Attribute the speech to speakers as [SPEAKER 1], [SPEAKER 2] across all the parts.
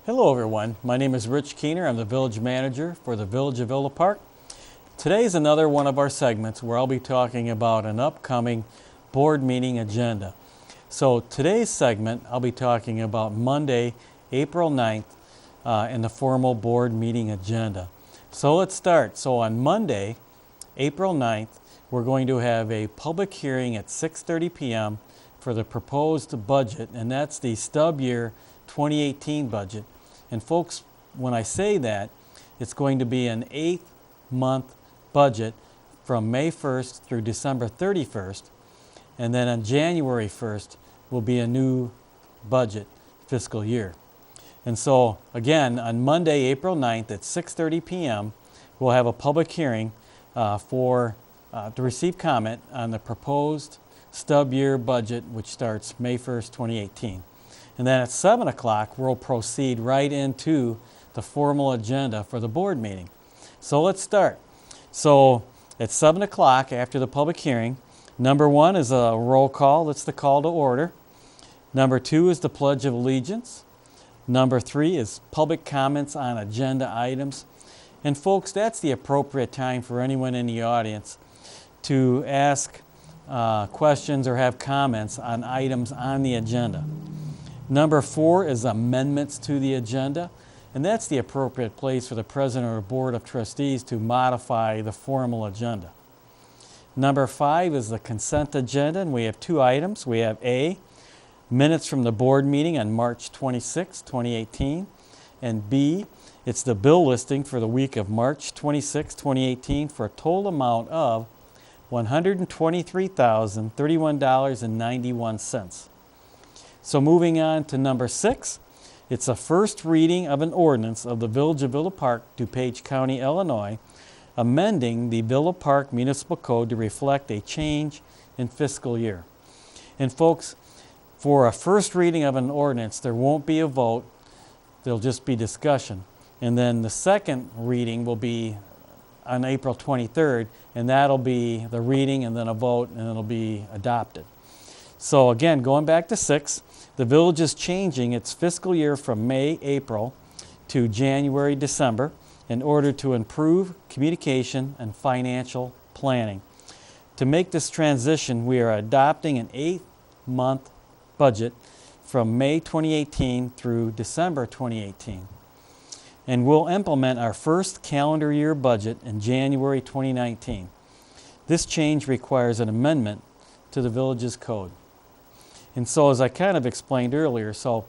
[SPEAKER 1] Hello everyone, my name is Rich Keener. I'm the Village Manager for the Village of Villa Park. Today's another one of our segments where I'll be talking about an upcoming board meeting agenda. So today's segment, I'll be talking about Monday, April 9th, and the formal board meeting agenda. So let's start. So on Monday, April 9th, we're going to have a public hearing at 6:30 p.m. for the proposed budget, and that's the stub year 2018 budget. And folks, when I say that, it's going to be an 8-month budget from May 1st through December 31st, and then on January 1st will be a new budget fiscal year. And so, again, on Monday, April 9th at 6:30 p.m., we'll have a public hearing to receive comment on the proposed stub year budget, which starts May 1st, 2018. And then at 7 o'clock, we'll proceed right into the formal agenda for the board meeting. So let's start. So at 7 o'clock, after the public hearing, number 1 is a roll call. That's the call to order. Number 2 is the Pledge of Allegiance. Number 3 is public comments on agenda items. And folks, that's the appropriate time for anyone in the audience to ask questions or have comments on items on the agenda. Number 4 is amendments to the agenda, and that's the appropriate place for the President or Board of Trustees to modify the formal agenda. Number 5 is the consent agenda, and we have 2 items. We have A, minutes from the board meeting on March 26, 2018, and B, it's the bill listing for the week of March 26, 2018 for a total amount of $123,031.91. So moving on to number 6, it's a first reading of an ordinance of the Village of Villa Park, DuPage County, Illinois, amending the Villa Park Municipal Code to reflect a change in fiscal year. And folks, for a first reading of an ordinance, there won't be a vote, there'll just be discussion. And then the second reading will be on April 23rd, and that'll be the reading and then a vote, and it'll be adopted. So again, going back to 6, the village is changing its fiscal year from May, April to January, December in order to improve communication and financial planning. To make this transition, we are adopting an 8-month budget from May 2018 through December 2018. And we'll implement our first calendar year budget in January 2019. This change requires an amendment to the village's code. And so as I kind of explained earlier, so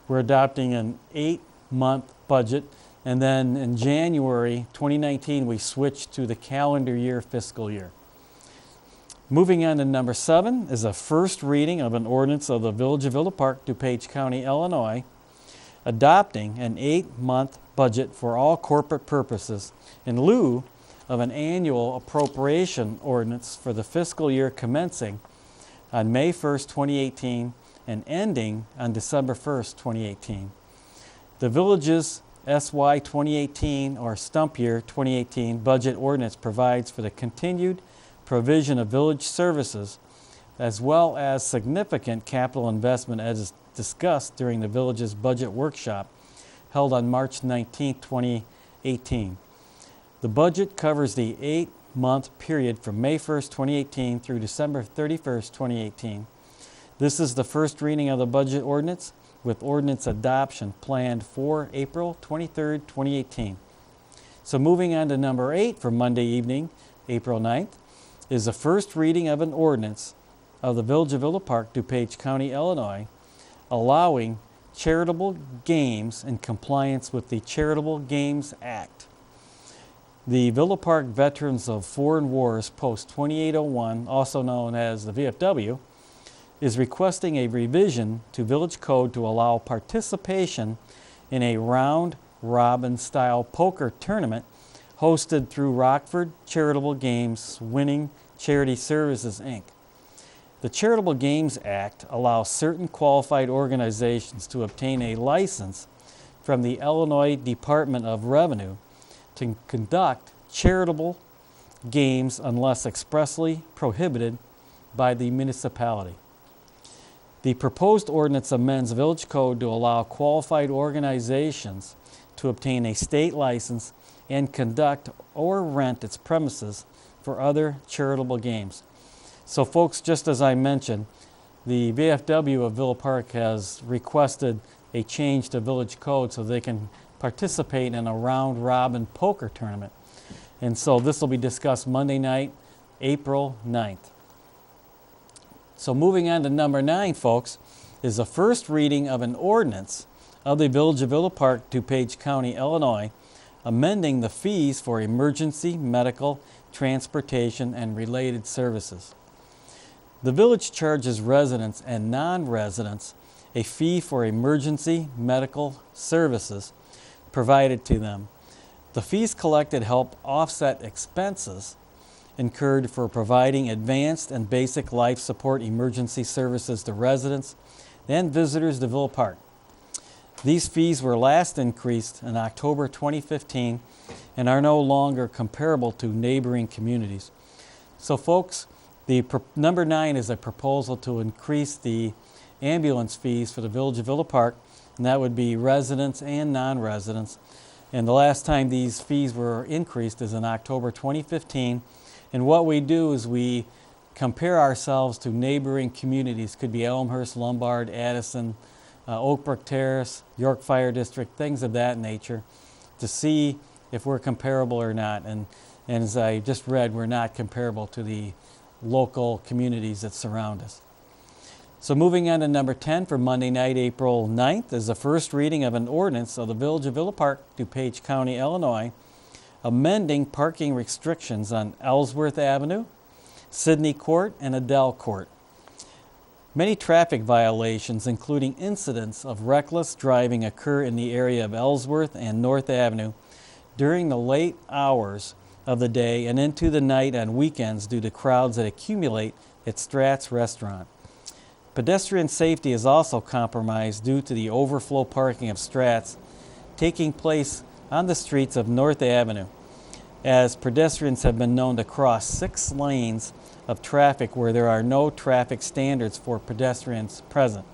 [SPEAKER 1] we're adopting an 8-month budget, and then in January 2019 we switch to the calendar year fiscal year. Moving on to number 7 is a first reading of an ordinance of the Village of Villa Park, DuPage County, Illinois, adopting an 8-month budget for all corporate purposes in lieu of an annual appropriation ordinance for the fiscal year commencing on May 1st, 2018 and ending on December 1st, 2018. The village's SY 2018 or stump year 2018 budget ordinance provides for the continued provision of village services as well as significant capital investment as discussed during the village's budget workshop held on March 19, 2018. The budget covers the 8-month period from May 1st, 2018 through December 31st, 2018. This is the first reading of the budget ordinance with ordinance adoption planned for April 23rd, 2018. So moving on to number 8 for Monday evening, April 9th, is the first reading of an ordinance of the Village of Villa Park, DuPage County, Illinois, allowing charitable games in compliance with the Charitable Games Act. The Villa Park Veterans of Foreign Wars Post 2801, also known as the VFW, is requesting a revision to Village Code to allow participation in a round-robin style poker tournament hosted through Rockford Charitable Games Winning Charity Services, Inc. The Charitable Games Act allows certain qualified organizations to obtain a license from the Illinois Department of Revenue to conduct charitable games unless expressly prohibited by the municipality. The proposed ordinance amends the village code to allow qualified organizations to obtain a state license and conduct or rent its premises for other charitable games. So folks, just as I mentioned, the VFW of Villa Park has requested a change to village code so they can participate in a round-robin poker tournament. And so this will be discussed Monday night, April 9th. So moving on to number 9, folks, is the first reading of an ordinance of the Village of Villa Park, DuPage County, Illinois, amending the fees for emergency, medical, transportation, and related services. The village charges residents and non-residents a fee for emergency medical services provided to them. The fees collected help offset expenses incurred for providing advanced and basic life support emergency services to residents and visitors to Villa Park. These fees were last increased in October 2015 and are no longer comparable to neighboring communities. So folks, number 9 is a proposal to increase the ambulance fees for the Village of Villa Park, and that would be residents and non-residents. And the last time these fees were increased is in October 2015. And what we do is we compare ourselves to neighboring communities. Could be Elmhurst, Lombard, Addison, Oak Brook Terrace, York Fire District, things of that nature, to see if we're comparable or not. And as I just read, we're not comparable to the local communities that surround us. So moving on to number 10 for Monday night, April 9th, is the first reading of an ordinance of the Village of Villa Park, DuPage County, Illinois, amending parking restrictions on Ellsworth Avenue, Sidney Court, and Adele Court. Many traffic violations, including incidents of reckless driving, occur in the area of Ellsworth and North Avenue during the late hours of the day and into the night on weekends due to crowds that accumulate at Strat's Restaurant. Pedestrian safety is also compromised due to the overflow parking of Strat's taking place on the streets of North Avenue, as pedestrians have been known to cross 6 lanes of traffic where there are no traffic standards for pedestrians present.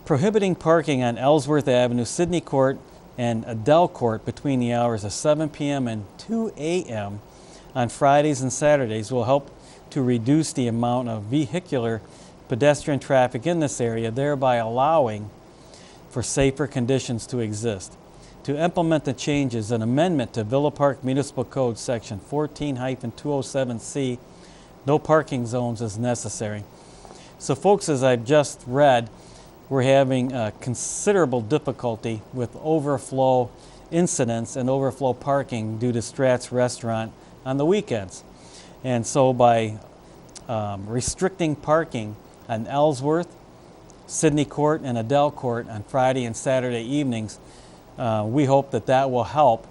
[SPEAKER 1] Prohibiting parking on Ellsworth Avenue, Sidney Court, and Adele Court between the hours of 7 p.m. and 2 a.m. on Fridays and Saturdays will help to reduce the amount of vehicular pedestrian traffic in this area, thereby allowing for safer conditions to exist. To implement the changes, an amendment to Villa Park Municipal Code Section 14-207C, no parking zones is necessary. So folks, as I've just read, we're having considerable difficulty with overflow incidents and overflow parking due to Strat's Restaurant on the weekends. And so by restricting parking on Ellsworth, Sidney Court, and Adele Court on Friday and Saturday evenings, we hope that that will help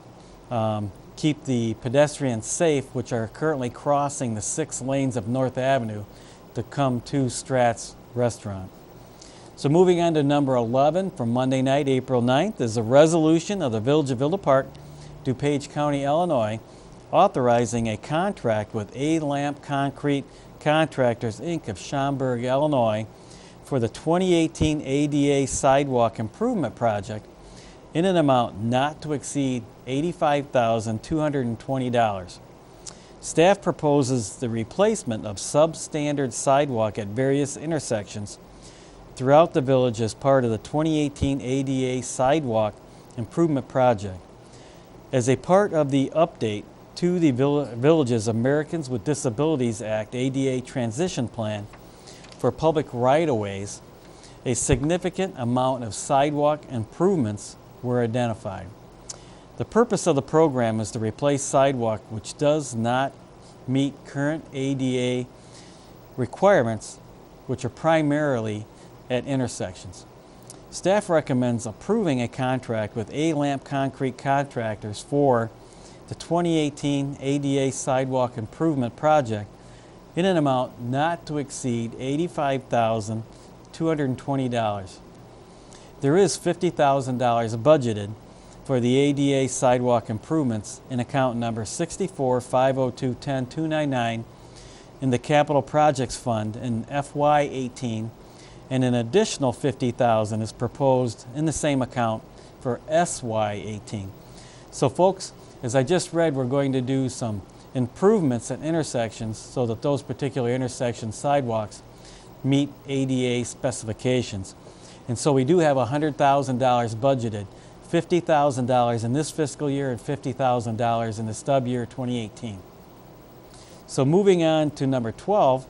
[SPEAKER 1] keep the pedestrians safe, which are currently crossing the 6 lanes of North Avenue to come to Strat's Restaurant. So moving on to number 11 from Monday night, April 9th, is a resolution of the Village of Villa Park, DuPage County, Illinois, authorizing a contract with A-Lamp Concrete Contractors, Inc. of Schaumburg, Illinois, for the 2018 ADA Sidewalk Improvement Project in an amount not to exceed $85,220. Staff proposes the replacement of substandard sidewalk at various intersections throughout the village as part of the 2018 ADA Sidewalk Improvement Project. As a part of the update to the Village's Americans with Disabilities Act ADA Transition Plan for public right-of-ways, a significant amount of sidewalk improvements were identified. The purpose of the program is to replace sidewalk which does not meet current ADA requirements, which are primarily at intersections. Staff recommends approving a contract with A-Lamp Concrete Contractors for the 2018 ADA Sidewalk Improvement Project in an amount not to exceed $85,220. There is $50,000 budgeted for the ADA sidewalk improvements in account number 6450210299 in the Capital Projects Fund in FY18 and an additional $50,000 is proposed in the same account for SY18. So folks, as I just read, we're going to do some improvements at intersections so that those particular intersection sidewalks meet ADA specifications. And so we do have $100,000 budgeted, $50,000 in this fiscal year and $50,000 in the stub year 2018. So moving on to number 12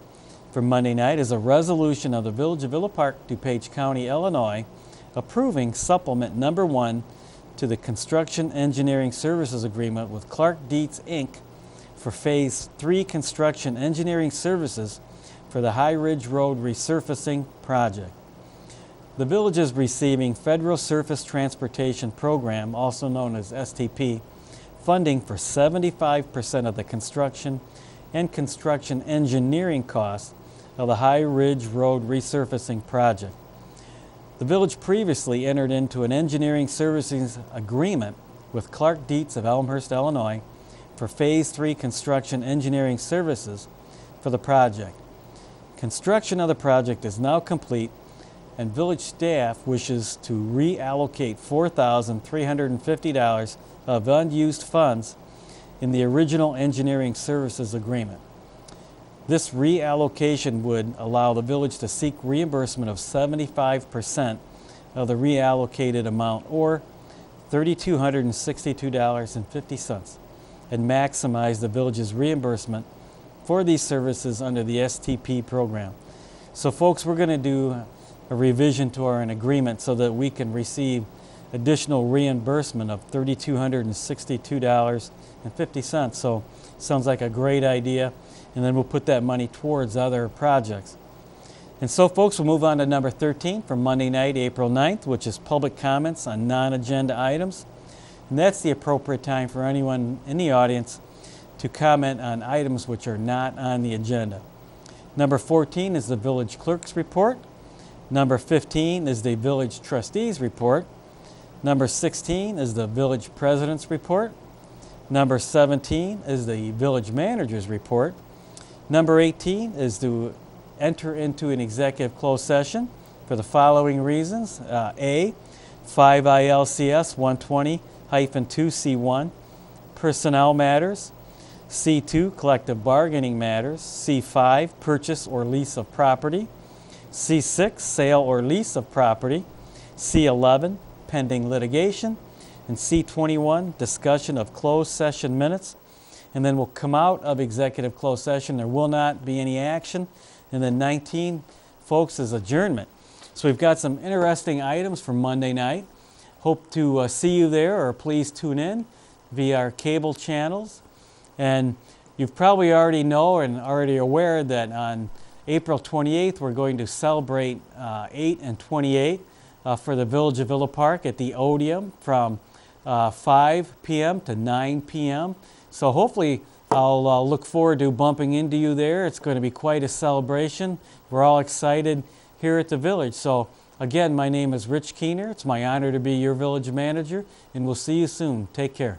[SPEAKER 1] for Monday night is a resolution of the Village of Villa Park, DuPage County, Illinois, approving supplement number 1 to the Construction Engineering Services Agreement with Clark Dietz, Inc. for Phase 3 Construction Engineering Services for the High Ridge Road Resurfacing Project. The village is receiving Federal Surface Transportation Program, also known as STP, funding for 75% of the construction and construction engineering costs of the High Ridge Road Resurfacing Project. The village previously entered into an engineering services agreement with Clark Dietz of Elmhurst, Illinois, for Phase 3 construction engineering services for the project. Construction of the project is now complete, and village staff wishes to reallocate $4,350 of unused funds in the original engineering services agreement. This reallocation would allow the village to seek reimbursement of 75% of the reallocated amount, or $3,262.50, and maximize the village's reimbursement for these services under the STP program. So folks, we're going to do a revision to our agreement so that we can receive additional reimbursement of $3,262.50. So sounds like a great idea, and then we'll put that money towards other projects. And so folks, we'll move on to number 13 for Monday night, April 9th, which is public comments on non-agenda items. And that's the appropriate time for anyone in the audience to comment on items which are not on the agenda. Number 14 is the village clerk's report. Number 15 is the village trustees report. Number 16 is the village president's report. Number 17 is the village manager's report. Number 18 is to enter into an executive closed session for the following reasons. A, 5 ILCS 120-2C1, personnel matters. C2, collective bargaining matters. C5, purchase or lease of property. C6, sale or lease of property. C11, pending litigation. And C21, discussion of closed session minutes. And then we'll come out of executive closed session. There will not be any action. And then 19, folks, is adjournment. So we've got some interesting items for Monday night. Hope to see you there, or please tune in via our cable channels. And you've probably already know and already aware that on April 28th, we're going to celebrate 8 and 28 for the Village of Villa Park at the Odeum from 5 p.m. to 9 p.m. So hopefully I'll look forward to bumping into you there. It's going to be quite a celebration. We're all excited here at the village. So again, my name is Rich Keener. It's my honor to be your village manager, and we'll see you soon. Take care.